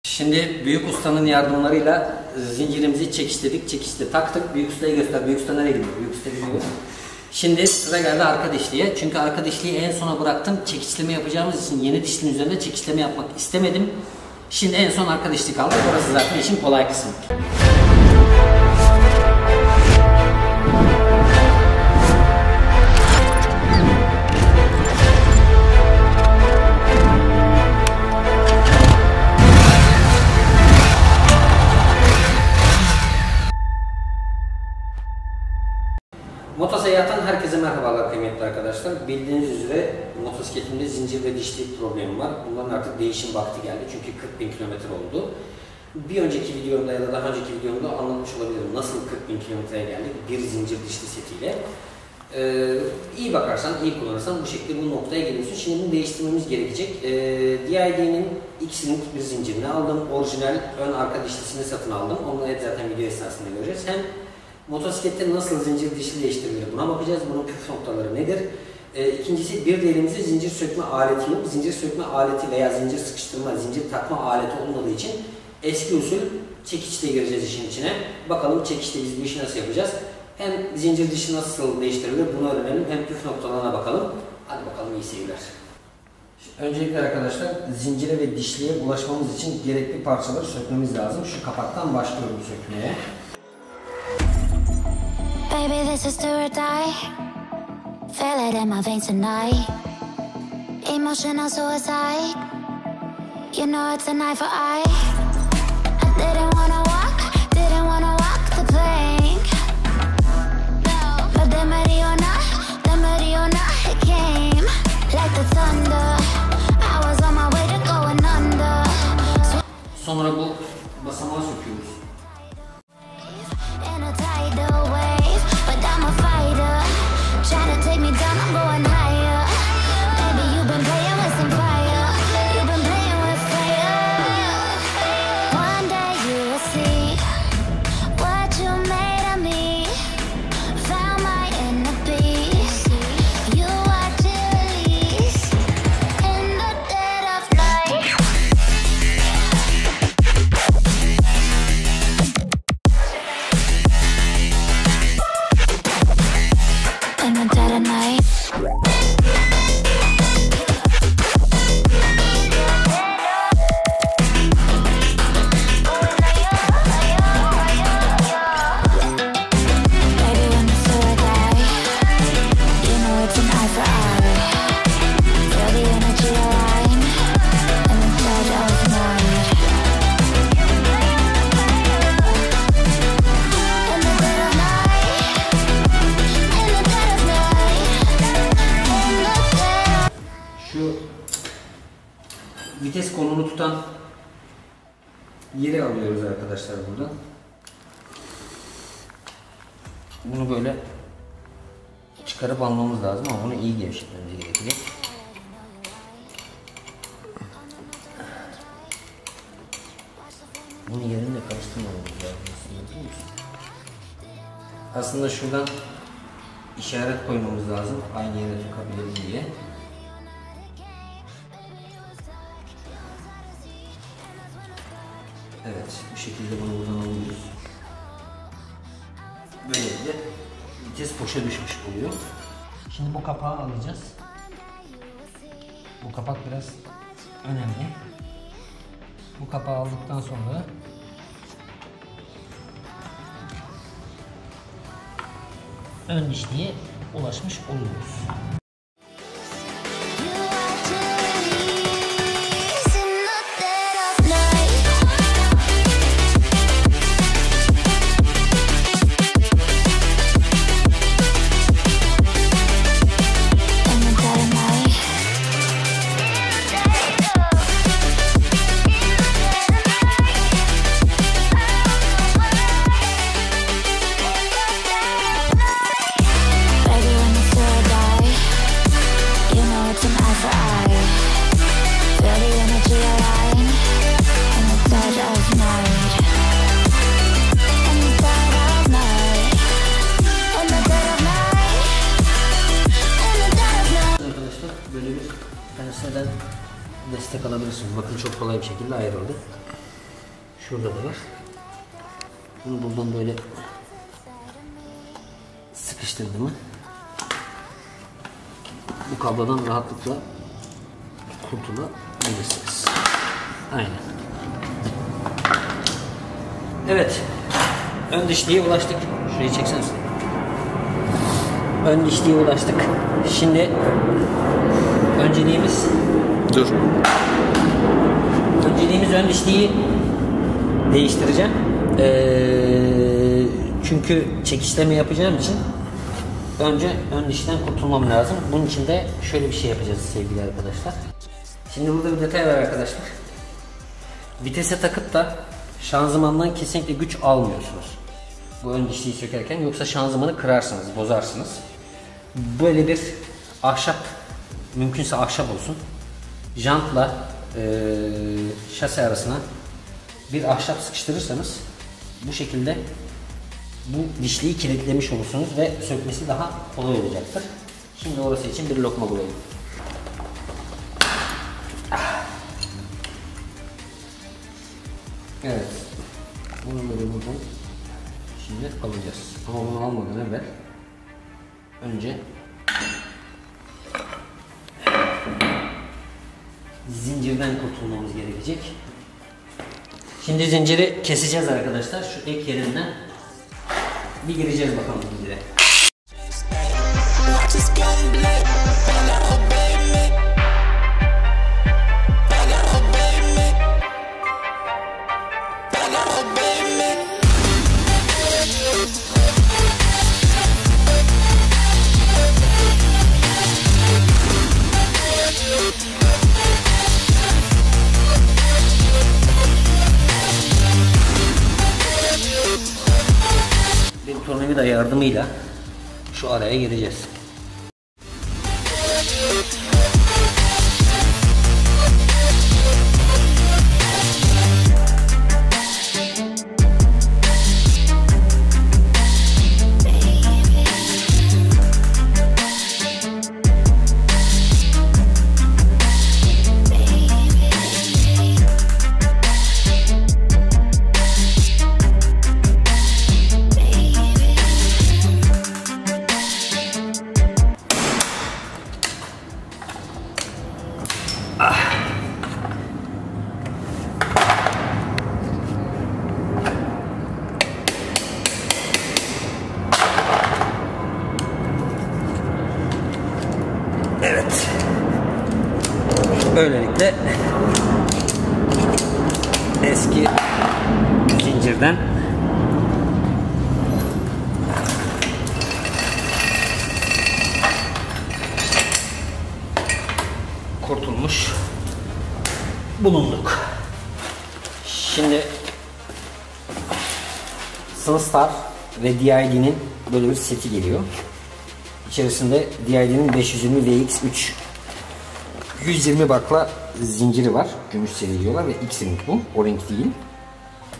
Şimdi büyük ustanın yardımlarıyla zincirimizi çekiştirdik, çekişte taktık. Büyük ustaya göster. Büyük usta nereye gidiyor? Büyük usta gidiyor. Şimdi sıra geldi arka dişliye. Çünkü arka dişliyi en sona bıraktım. Çekişleme yapacağımız için yeni dişlinin üzerinde çekişleme yapmak istemedim. Şimdi en son arka dişli kaldı. Orası zaten işin kolay kısmı. Motoseyyah'tan herkese merhabalar kıymetli arkadaşlar. Bildiğiniz üzere motosikletimde zincir ve dişli problemi var. Bunların artık değişim vakti geldi çünkü 40.000 kilometre oldu. Bir önceki videomda ya da daha önceki videomda anlatmış olabilirim nasıl 40.000 kilometreye geldik bir zincir dişli setiyle. İyi bakarsan, iyi kullanırsan bu şekilde bu noktaya geliyorsun. Şimdi bunu değiştirmemiz gerekecek. DID'nin X'in bir zincirini aldım. Orijinal ön arka dişlisini satın aldım. Onları zaten video esnasında göreceğiz. Hem motosiklette nasıl zincir dişli değiştirilir buna bakacağız. Bunun püf noktaları nedir? İkincisi bir de elimizde zincir sökme aleti yok. Zincir sökme aleti veya zincir sıkıştırma, zincir takma aleti olmadığı için eski usul çekiçle gireceğiz işin içine. Bakalım çekiçle biz bu işi nasıl yapacağız? Hem zincir dişi nasıl değiştirilir bunu öğrenelim hem püf noktalarına bakalım. Hadi bakalım iyi seyirler. Öncelikle arkadaşlar zincire ve dişliye ulaşmamız için gerekli parçaları sökmemiz lazım. Şu kapaktan başlıyorum sökmeye. Baby, this is do or die. Feel it in my veins tonight. Emotional suicide. You know it's an eye for eye. I didn't wanna walk the plank. No, but the Mariona, it came like the thunder. I was on my way to going under. Sonra bu basamağı söküyoruz. In a tidal wave, but I'm a fighter. Trying to take me down, I'm going higher. Baby, you've been playing with some fire. You've been playing with fire. One day you will see what you made of me. Found my inner peace. You watch it release in the dead of night. In the dead of night. Baby, when the sword die, you know it's an eye for eye. Feel the energy align in the dead of night. In the dead of night. In the dead of night. In the dead of... Şu vites kolunu tutan yeri alıyoruz arkadaşlar buradan. Bunu böyle çıkarıp almamız lazım ama bunu iyi gevşetmemiz gerekecek. Bunu yerinde karıştırmamamız lazım. Aslında şuradan işaret koymamız lazım aynı yere takabiliriz diye. Evet, bu şekilde bunu buradan alıyoruz. Böylelikle vites boşa düşmüş oluyor. Şimdi bu kapağı alacağız. Bu kapak biraz önemli. Bu kapağı aldıktan sonra ön dişliğe ulaşmış oluyoruz. You watch it release in the dead of night. In the dead of night. Baby, when the sword die, you know it's an eye for eye. Feel the energy align in the dead of night. In the dead of night. In the dead of night. In the dead of night. Arkadaşlar böyle bir penseden destek alabilirsiniz. Bakın çok kolay bir şekilde ayrıldı. Şurada da var. Bunu buradan böyle sıkıştırdım mı bu kablodan rahatlıkla kurtulabilirsiniz. Aynen. Evet. Ön dişliğe ulaştık. Şurayı çekseniz. Ön dişliğe ulaştık. Şimdi önceliğimiz ön dişliği değiştireceğim. Çünkü çekişleme yapacağım için önce ön dişten kurtulmam lazım. Bunun için de şöyle bir şey yapacağız sevgili arkadaşlar. Şimdi burada bir detay var arkadaşlar. Vitese takıp da şanzımandan kesinlikle güç almıyorsunuz. Bu ön dişliği sökerken, yoksa şanzımanı kırarsınız, bozarsınız. Böyle bir ahşap, mümkünse ahşap olsun, jantla şase arasına bir ahşap sıkıştırırsanız bu şekilde bu dişliği kilitlemiş olursunuz ve sökmesi daha kolay olacaktır. Şimdi orası için bir lokma bulalım. Evet. Bunu böyle buradan şimdi alacağız. Ama bunu almadan evvel önce zincirden kurtulmamız gerekecek. Şimdi zinciri keseceğiz arkadaşlar. Şu ek yerinden bir gireceğiz bakalım zincire. Tornavida yardımıyla şu araya gireceğiz. Evet. Böylelikle eski zincirden kurtulmuş bulunduk. Şimdi SunStar ve DID'nin böyle bir seti geliyor. İçerisinde DID'nin 520 VX3 120 bakla zinciri var. Gümüş seri diyorlar ve X-Ring bu. O-Ring değil.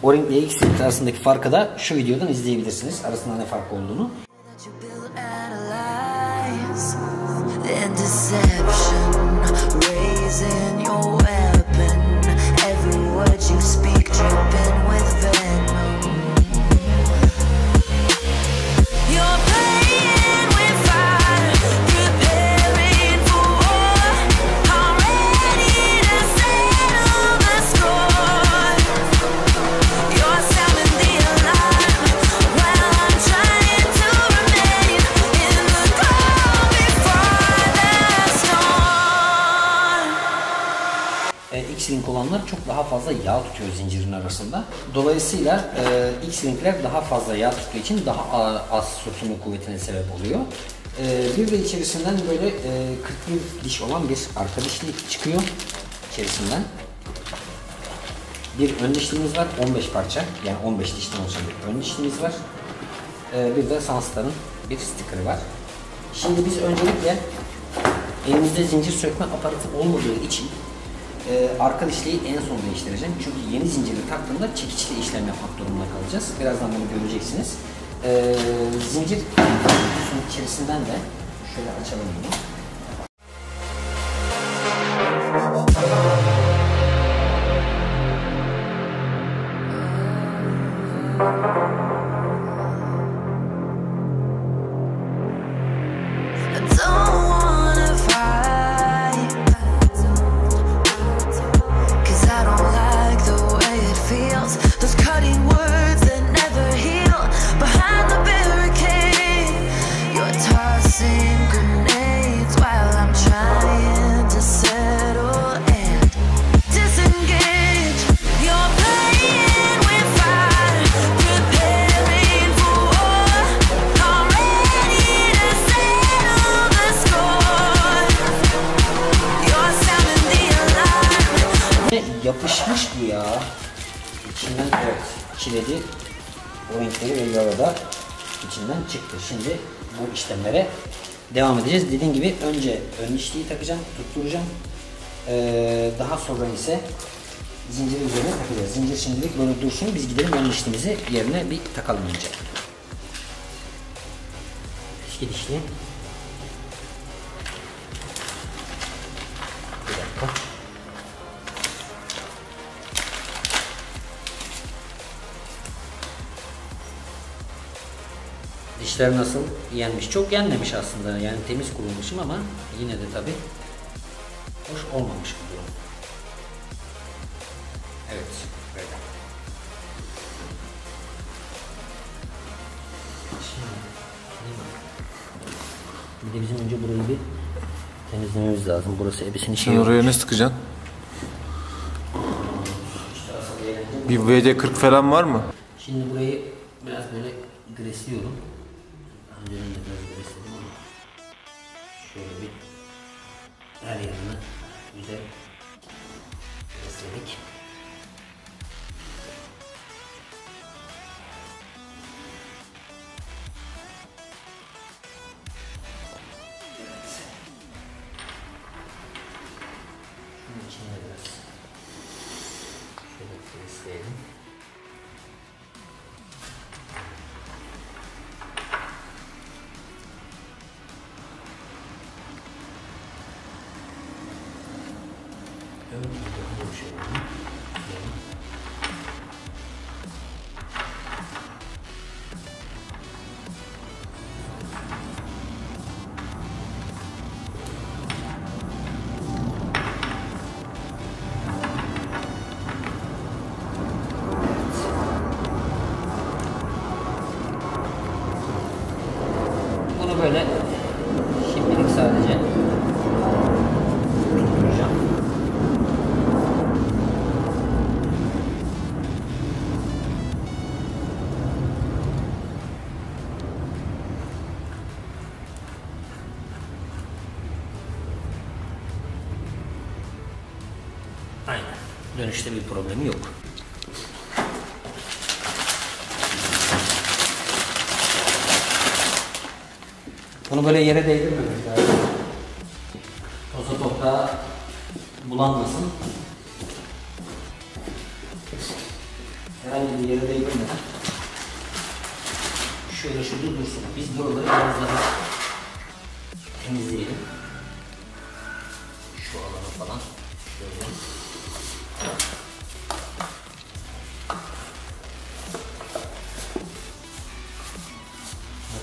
O-Ring ile X-Ring arasındaki farkı da şu videodan izleyebilirsiniz. Arasında ne fark olduğunu. X-Ring olanlar çok daha fazla yağ tutuyor zincirin arasında. Dolayısıyla X-Ring'ler daha fazla yağ tuttuğu için daha az sürtünme kuvvetine sebep oluyor. Bir de içerisinden böyle 41 diş olan bir arka dişlik çıkıyor içerisinden. Bir ön dişliğimiz var, 15 parça, yani 15 dişten oluşan bir ön dişliğimiz var. Bir de SunStar'ın bir sticker'ı var. Şimdi biz öncelikle elimizde zincir sökme aparatı olmadığı için arka dişliği en son değiştireceğim. Çünkü yeni zinciri taktığımda çekiçle işlem yapmak durumunda kalacağız. Birazdan bunu göreceksiniz. Zincir kutusunun içerisinden de şöyle açalım bunu. yapışmış bu ya. İçinden evet kilidi, o renkleri ve yağı da içinden çıktı. Şimdi bu işlemlere devam edeceğiz. Dediğim gibi önce ön dişliği takacağım, tutturacağım. Daha sonra ise zinciri üzerine takacağız. Zincir şimdilik böyle dursun. Biz gidelim ön dişliğimizi yerine bir takalım önce. Eski dişli. Bir dakika. Dişler nasıl? Yenmiş. Çok yenmemiş aslında. Yani temiz kurulmuşum ama yine de tabi hoş olmamış bu durum. Evet. Böyle. Bir de bizim önce burayı bir temizlememiz lazım. Burası ebesini şey oraya ne sıkacaksın? Bir VD40 falan var mı? Şimdi burayı biraz böyle gresliyorum. Önceden de biraz gresledim ama şöyle bir her yanını güzel gresledik. Evet. Şunun içine biraz şöyle gresleyelim. Bunu böyle şimdilik sadece tutturacağım. Aynen. Dönüşte bir problemi yok. Bunu böyle yere değdirmemek lazım. Toza toprağa bulanmasın. Herhangi bir yere değdirmeden şöyle şurada dursun. Biz buraları biraz daha temizleyelim. Şu alanı falan şöyle.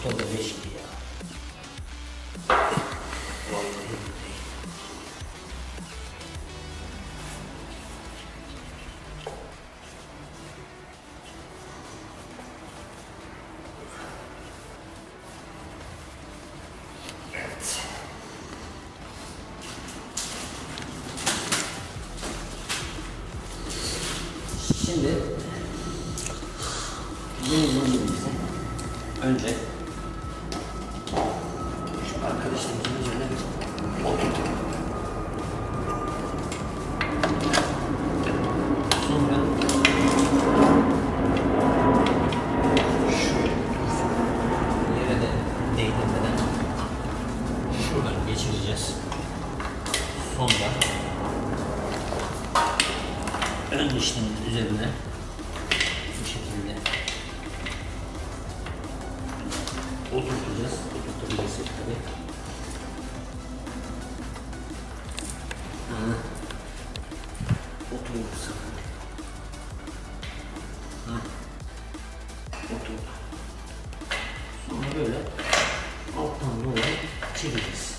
Motor da 5 gibi ya. Şimdi yeni zincirimizi önce şu arkadaşlarımızın üzerine bir oturtalım. Sonra şöyle yere de değdirmeden şuradan geçireceğiz. Sonra ön dişliğin üzerine bu şekilde oturtacağız. Oturtabilirsek tabi. Oturursa. Oturdu. Sonra böyle alttan doğru çekeceğiz.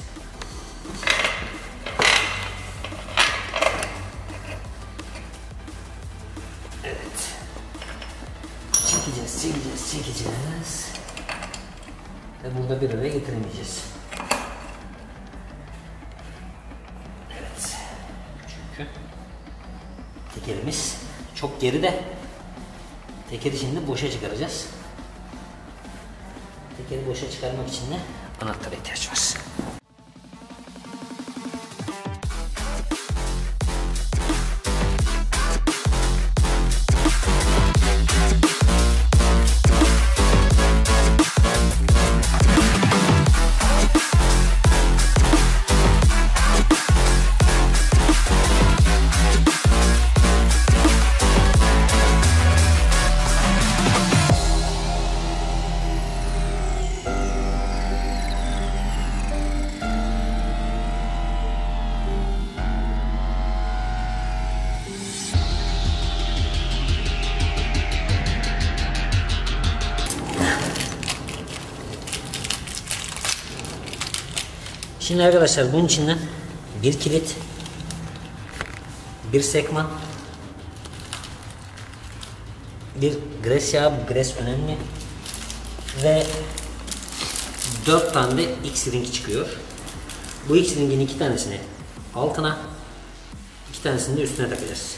Çekeceğiz. Ve burada bir araya getiremeyeceğiz. Evet. Çünkü tekerimiz çok geride. Tekeri şimdi boşa çıkaracağız. Tekeri boşa çıkarmak için de anahtara ihtiyaç var. Şimdi arkadaşlar bunun içinden bir kilit, bir sekman, bir gres yağı, gres önemli ve 4 tane de X-ring çıkıyor. Bu X-ring'in 2 tanesini altına, 2 tanesini de üstüne takacağız.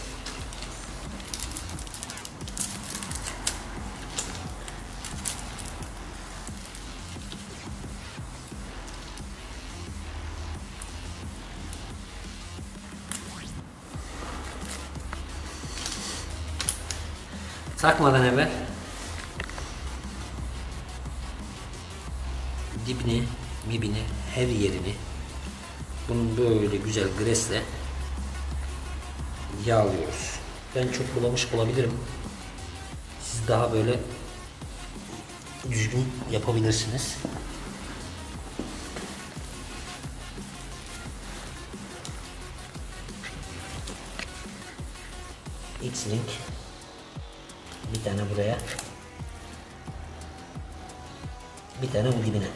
Takmadan evvel dibini, mibini, her yerini bunun böyle güzel gresle yağlıyoruz. Ben çok bulamış olabilirim. Siz daha böyle düzgün yapabilirsiniz. X-Link bir tane buraya, bir tane bu dibine.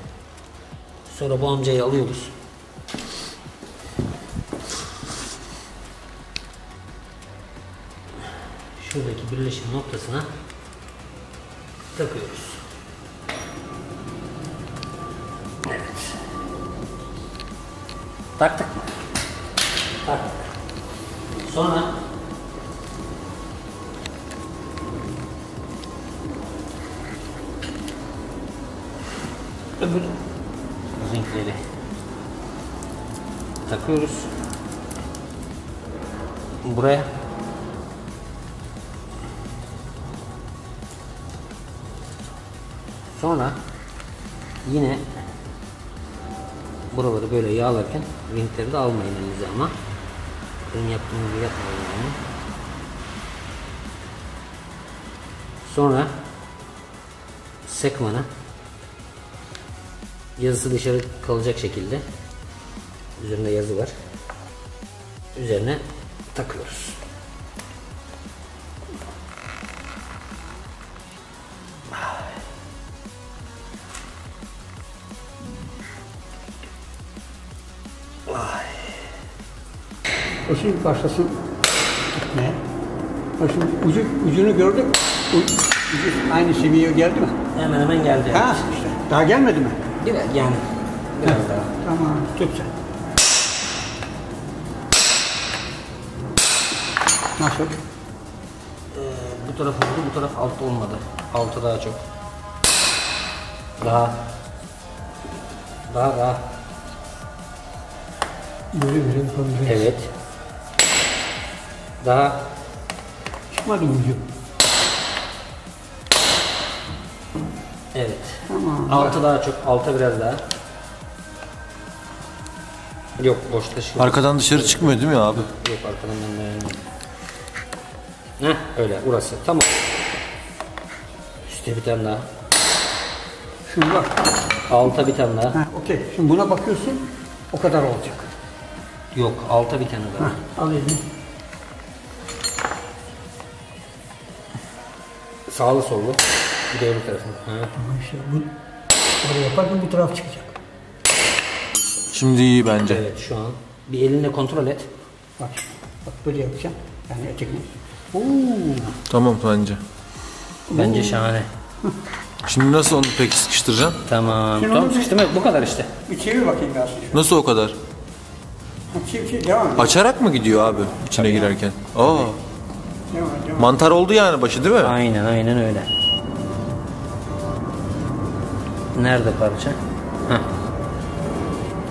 Sonra bu amcayı alıyoruz. Şuradaki birleşim noktasına takıyoruz. Evet. Taktık mı? Taktık. Sonra öbür zinkleri takıyoruz buraya. Sonra yine buraları böyle yağlarken zinkleri de almayın elinize ama benim yaptığım gibi yapmayın yani. Sonra sekmanı yazısı dışarı kalacak şekilde, üzerinde yazı var, üzerine takıyoruz. O şimdi başlasın gitmeye. O şimdi ucunu gördük. Ucu aynı seviyeye geldi mi? Hemen hemen geldi. Ha işte. Daha gelmedi mi? Biraz yani. Biraz daha. Tamam. Tut sen. Nasıl? Bu taraf oldu, bu taraf altta olmadı. Altı daha çok. Daha. Böyle yapalım. Evet. Daha. Çıkmadı mı ucu? Evet. Tamam. Altı daha çok, alta biraz daha. Yok, boşta şu. Arkadan dışarı çıkmıyor değil mi abi? Yok, arkadan ben beğendim. Heh, öyle, burası. Tamam. Üstte bir tane daha. Şunu bak. Alta bir tane daha. Ha, okey. Şimdi buna bakıyorsun. O kadar olacak. Yok, alta bir tane daha. Ha, al elini. Sağlı sollu. Bir de öbür tarafına. Tamam işte bu. Oraya yaparken bu taraf çıkacak. Şimdi iyi bence. Evet, şu an. Bir elinle kontrol et. Bak. Bak böyle yapacağım. Yani etekini. Oo. Tamam bence. Bence şahane. Şimdi nasıl onu peki sıkıştıracaksın? Tamam. Şimdi Tamam, onu bir- sıkıştırma bu kadar işte. Bir çevir bakayım Yasin. Nasıl o kadar? Çevir, devam et. Açarak mı gidiyor abi içine girerken? Aa, Devam et. mantar oldu yani başı değil mi? Aynen öyle. Nerede parça? Heh.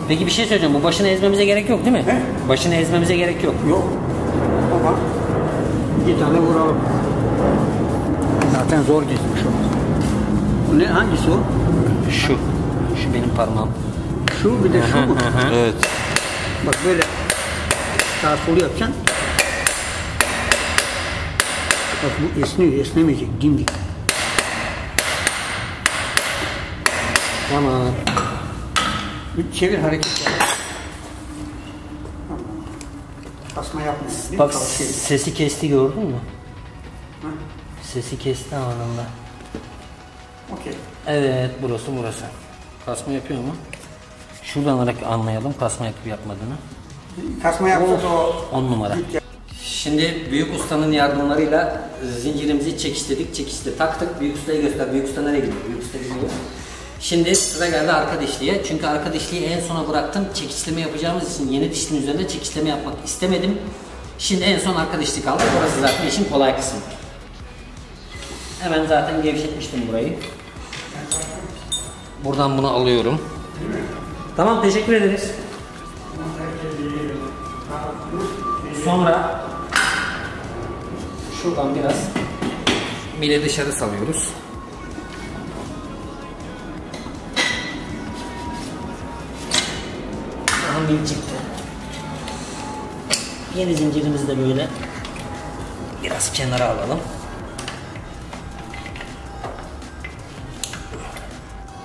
Peki bir şey söyleyeceğim. Bu başını ezmemize gerek yok değil mi? He? Başını ezmemize gerek yok. Yok. Ama bir tane vuralım. Zaten zor gitmiş o. Bu ne? Hangisi o? Şu. Şu benim parmağım. Şu bir de şu mu? Evet. Bak böyle sağ solu yapacaksın. Bak bu esniyor, esnemeyecek, dimdik. Tamam. Bir çevir hareket yap. Kasma yapma. Bir Bak tavsiye. sesi kesti gördün mü? Ha, Sesi kesti anında. okey. Evet burası. Kasma yapıyor mu? Şuradan olarak anlayalım kasma yapıp yapmadığını. Kasma yaptı da o. 10 numara. Şimdi büyük ustanın yardımlarıyla zincirimizi çekiştirdik. Çekişte taktık. Büyük ustaya göster. Büyük usta nereye gidiyor? Büyük usta gidiyor. Şimdi sıra geldi arka dişliğe. Çünkü arka dişliği en sona bıraktım. Çekişleme yapacağımız için yeni dişliğin üzerinde çekişleme yapmak istemedim. Şimdi en son arka dişlik kaldı. Burası zaten işin kolay kısmı. Hemen zaten gevşetmiştim burayı. Buradan bunu alıyorum. Tamam, teşekkür ederiz. Sonra şuradan biraz mili dışarı salıyoruz. Daha mil çıktı. Yeni zincirimizi de böyle biraz kenara alalım.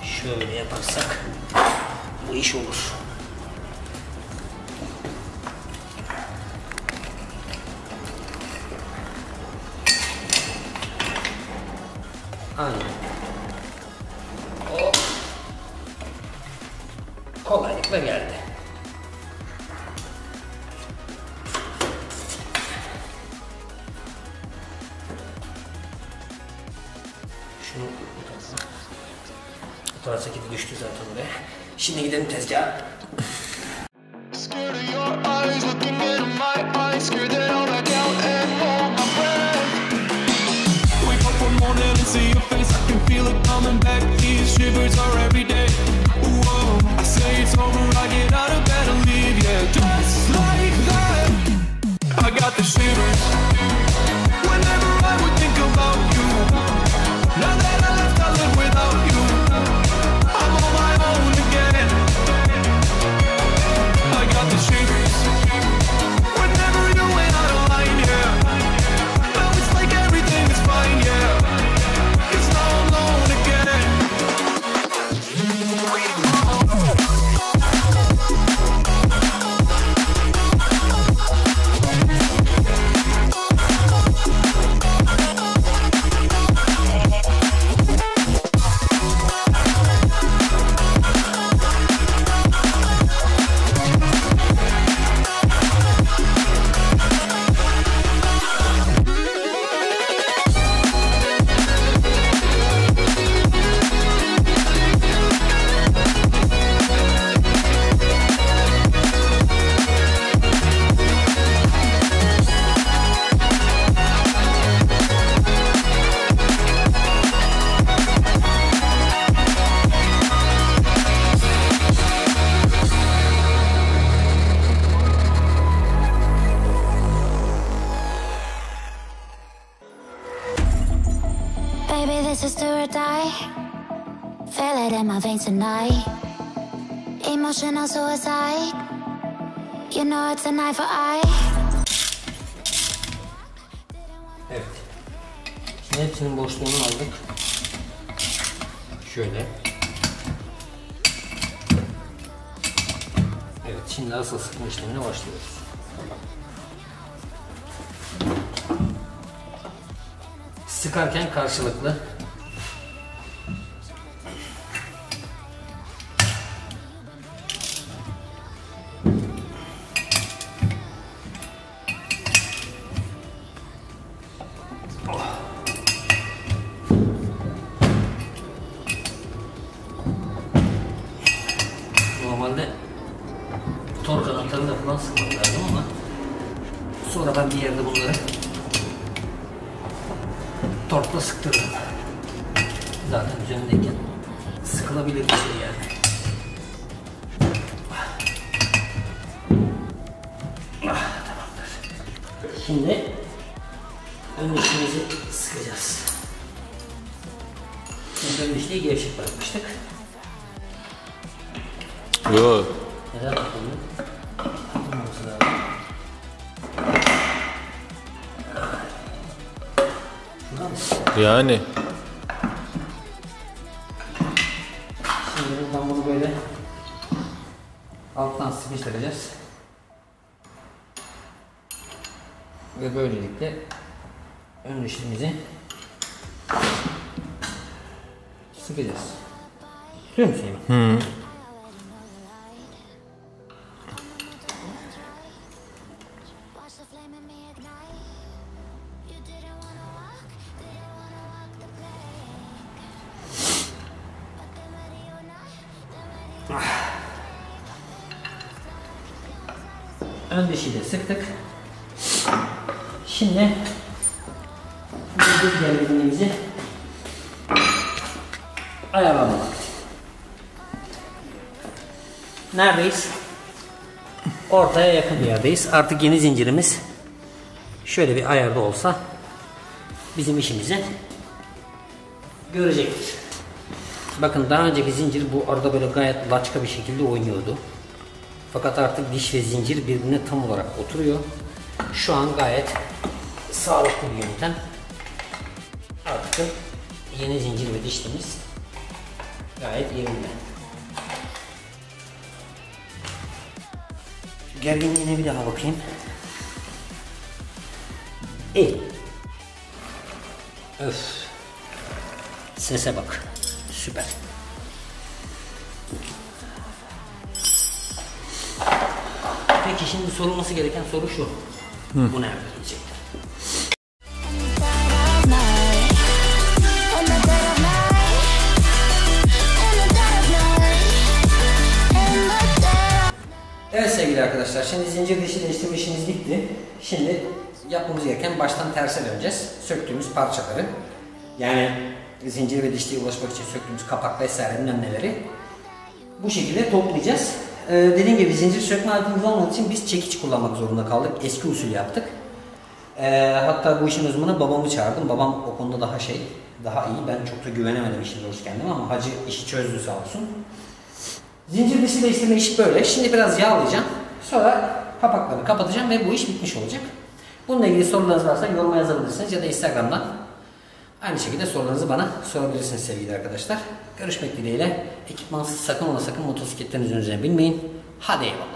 Şöyle yaparsak bu iş olur. Aynen. O kolaylıkla geldi. Şunu bu tarafa düştü zaten buraya. Şimdi gidelim tezgaha. See your face, I can feel it coming back. These shivers are every day. Whoa, I say it's over, I get out of bed and leave. Yeah, just like that. I got the shivers whenever I would think about you. Now that I left, I live without you. I'm on my own again. I got the shivers whenever you went out of line. Yeah, now it's like everything is fine. Yeah. Baby, this is do or die. Feel it in my veins tonight. Emotional suicide. You know it's an eye for eye. Evet. Şimdi hepsinin boşluğunu aldık. Şöyle. Evet, şimdi asıl sıkma işlemine başlıyoruz. Sıkarken karşılıklı. Normalde tork anahtarıyla falan sıkmak lazım ama sonra ben bir yerde bunları torkla sıktırırım. Zaten üzerindeyken sıkılabilir bir şey yani. Tamamdır. Şimdi ön dişimizi sıkacağız. Şimdi ön dişliği gevşek bırakmıştık. Yok. Neden takılıyor? Takılmaması lazım. Şuradan mı? Yani. Şimdi buradan bunu böyle alttan sıkıştıracağız. Ve böylelikle ön dişimizi sıkacağız. Tutuyor musun? Hı. Ön dişiyle sıktık. Şimdi zincir gerginliğimizi ayarlamak. Neredeyiz? Ortaya yakın bir yerdeyiz. Artık yeni zincirimiz şöyle bir ayarda olsa bizim işimizi görecektir. Bakın daha önceki zincir bu arada böyle gayet laçka bir şekilde oynuyordu. Fakat artık diş ve zincir birbirine tam olarak oturuyor. Şu an gayet sağlıklı bir yöntem. Artık yeni zincir ve dişlimiz gayet yerinde. Gerginliğine bir daha bakayım. İyi. Öf. Sese bak. Süper. Peki şimdi sorulması gereken soru şu. Bu nerede gidecektir? Evet sevgili arkadaşlar, şimdi zincir dişi değiştirme işimiz bitti. Şimdi yapmamız gereken baştan terse döneceğiz. Söktüğümüz parçaları, yani zincir ve dişliğe ulaşmak için söktüğümüz kapak vesaire neleri bu şekilde toplayacağız. Dediğim gibi zincir sökme aletimiz olmadığı için biz çekiç kullanmak zorunda kaldık. Eski usul yaptık. Hatta bu işin uzmanı babamı çağırdım. Babam o konuda daha iyi. Ben çok da güvenemedim işin doğrusu kendime ama hacı işi çözdü sağ olsun. Zincir dişi değiştirme işi böyle. Şimdi biraz yağlayacağım. Sonra kapakları kapatacağım ve bu iş bitmiş olacak. Bununla ilgili sorularınız varsa yoruma yazabilirsiniz ya da Instagram'dan aynı şekilde sorularınızı bana sorabilirsiniz sevgili arkadaşlar. Görüşmek dileğiyle. Ekipmansız sakın ola sakın motosikletlerinizin üzerine binmeyin. Hadi eyvallah.